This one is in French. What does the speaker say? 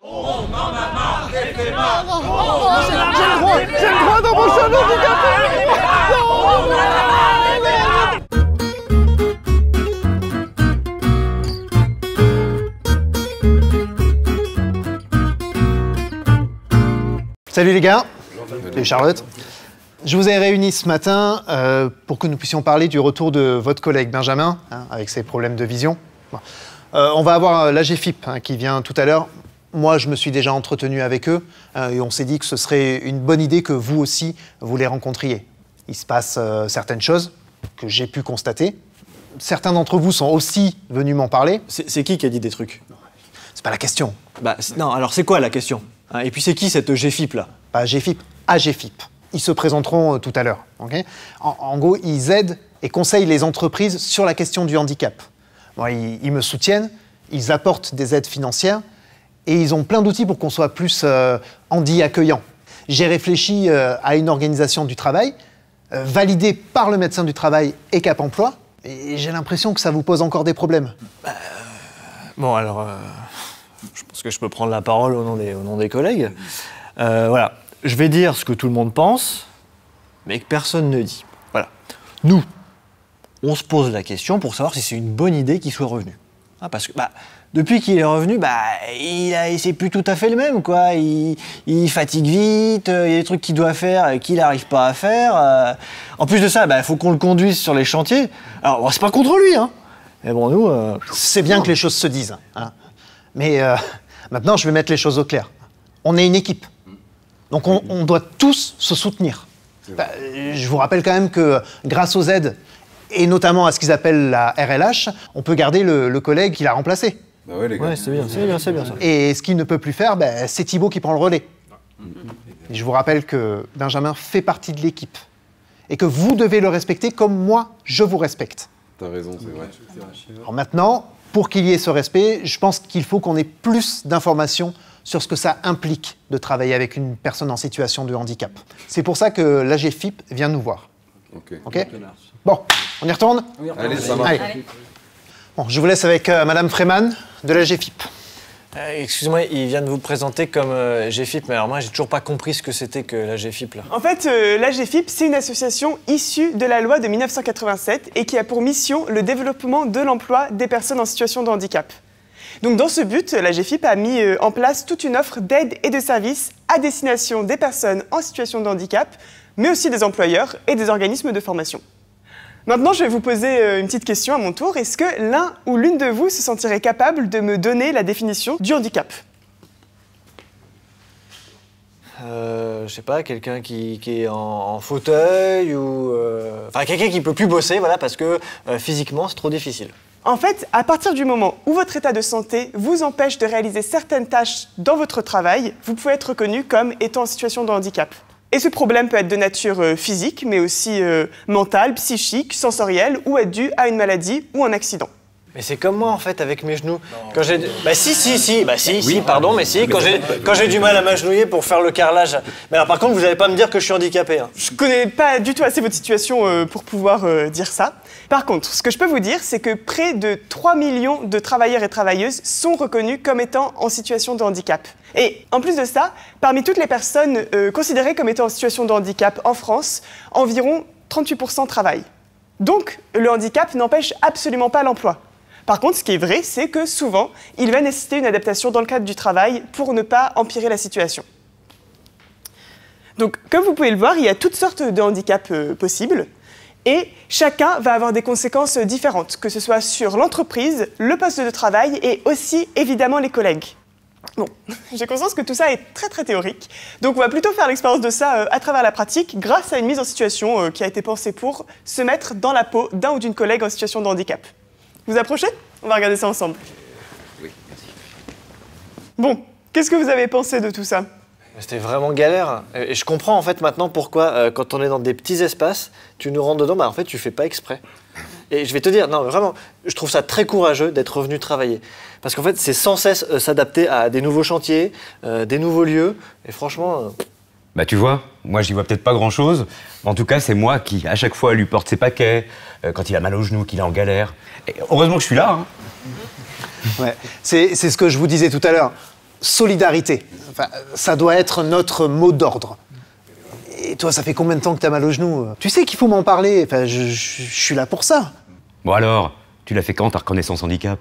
J'ai le droit dans mon salon handicapé. Salut les gars. Salut Charlotte. Je vous ai réunis ce matin pour que nous puissions parler du retour de votre collègue Benjamin, avec ses problèmes de vision. Bon. On va avoir l'AGFIP qui vient tout à l'heure. Moi, je me suis déjà entretenu avec eux et on s'est dit que ce serait une bonne idée que vous aussi, vous les rencontriez. Il se passe certaines choses que j'ai pu constater. Certains d'entre vous sont aussi venus m'en parler. C'est qui a dit des trucs? C'est pas la question. Bah non, alors c'est quoi la question? Et puis c'est qui cette GFIP là? Pas AGFIP, AGFIP. Ils se présenteront tout à l'heure. Okay, en gros, ils aident et conseillent les entreprises sur la question du handicap. Bon, ils me soutiennent, ils apportent des aides financières et ils ont plein d'outils pour qu'on soit plus handi accueillant. J'ai réfléchi à une organisation du travail validée par le médecin du travail et Cap Emploi et j'ai l'impression que ça vous pose encore des problèmes. Bon alors, je pense que je peux prendre la parole au nom des collègues. Voilà. Je vais dire ce que tout le monde pense, mais que personne ne dit. Voilà. Nous, on se pose la question pour savoir si c'est une bonne idée qu'il soit revenu. Parce que depuis qu'il est revenu, c'est plus tout à fait le même, quoi. Il fatigue vite, il y a des trucs qu'il doit faire qu'il n'arrive pas à faire. En plus de ça, il faut qu'on le conduise sur les chantiers. Alors, c'est pas contre lui, hein. Mais bon, nous... C'est bien que les choses se disent. Hein. Mais maintenant, je vais mettre les choses au clair. On est une équipe. Donc on doit tous se soutenir. Je vous rappelle quand même que grâce aux aides, et notamment à ce qu'ils appellent la RLH, on peut garder le collègue qui l'a remplacé. Bah ouais, les gars. Ouais, c'est bien ça. Et ce qu'il ne peut plus faire, c'est Thibaut qui prend le relais. Et je vous rappelle que Benjamin fait partie de l'équipe. Et que vous devez le respecter comme moi, je vous respecte. T'as raison, c'est vrai. Alors maintenant, pour qu'il y ait ce respect, je pense qu'il faut qu'on ait plus d'informations sur ce que ça implique de travailler avec une personne en situation de handicap. C'est pour ça que l'AGFIP vient nous voir. Ok. Bon, on y retourne? Allez, ça marche. Allez. Bon, je vous laisse avec Madame Freeman de l'AGFIP. Excusez-moi, il vient de vous présenter comme GFIP, mais alors moi, j'ai toujours pas compris ce que c'était que la GFIP, là. En fait, l'AGFIP, c'est une association issue de la loi de 1987 et qui a pour mission le développement de l'emploi des personnes en situation de handicap. Donc dans ce but, l'AGFIP a mis en place toute une offre d'aide et de services à destination des personnes en situation de handicap, mais aussi des employeurs et des organismes de formation. Maintenant, je vais vous poser une petite question à mon tour. Est-ce que l'un ou l'une de vous se sentirait capable de me donner la définition du handicap? Je sais pas, quelqu'un qui est en fauteuil ou... Enfin, quelqu'un qui peut plus bosser, voilà, parce que physiquement, c'est trop difficile. En fait, à partir du moment où votre état de santé vous empêche de réaliser certaines tâches dans votre travail, vous pouvez être reconnu comme étant en situation de handicap. Et ce problème peut être de nature physique, mais aussi mentale, psychique, sensorielle, ou être dû à une maladie ou un accident. Mais c'est comme moi, en fait, avec mes genoux. Quand j'ai... pardon, mais si, quand j'ai du mal à m'agenouiller pour faire le carrelage. Mais alors, par contre, vous n'allez pas me dire que je suis handicapé, hein. Je connais pas du tout assez votre situation pour pouvoir dire ça. Par contre, ce que je peux vous dire, c'est que près de 3 millions de travailleurs et travailleuses sont reconnus comme étant en situation de handicap. Et en plus de ça, parmi toutes les personnes considérées comme étant en situation de handicap en France, environ 38% travaillent. Donc, le handicap n'empêche absolument pas l'emploi. Par contre, ce qui est vrai, c'est que souvent, il va nécessiter une adaptation dans le cadre du travail pour ne pas empirer la situation. Donc, comme vous pouvez le voir, il y a toutes sortes de handicaps possibles. Et chacun va avoir des conséquences différentes, que ce soit sur l'entreprise, le poste de travail et aussi, évidemment, les collègues. Bon, j'ai conscience que tout ça est très très théorique, donc on va plutôt faire l'expérience de ça à travers la pratique grâce à une mise en situation qui a été pensée pour se mettre dans la peau d'un ou d'une collègue en situation de handicap. Vous approchez? On va regarder ça ensemble. Oui, merci. Bon, qu'est-ce que vous avez pensé de tout ça? C'était vraiment galère. Et je comprends en fait maintenant pourquoi, quand on est dans des petits espaces, tu nous rentres dedans, en fait tu fais pas exprès. Et je vais te dire, non vraiment, je trouve ça très courageux d'être revenu travailler. Parce qu'en fait, c'est sans cesse s'adapter à des nouveaux chantiers, des nouveaux lieux, et franchement... Bah tu vois, moi j'y vois peut-être pas grand-chose, mais en tout cas c'est moi qui à chaque fois lui porte ses paquets, quand il a mal au genou, qu'il est en galère. Et heureusement que je suis là, hein. Ouais, c'est ce que je vous disais tout à l'heure. solidarité. Enfin, ça doit être notre mot d'ordre. Et toi, ça fait combien de temps que t'as mal au genou? Tu sais qu'il faut m'en parler. Enfin, je suis là pour ça. Bon alors, tu l'as fait quand ta reconnaissance handicap?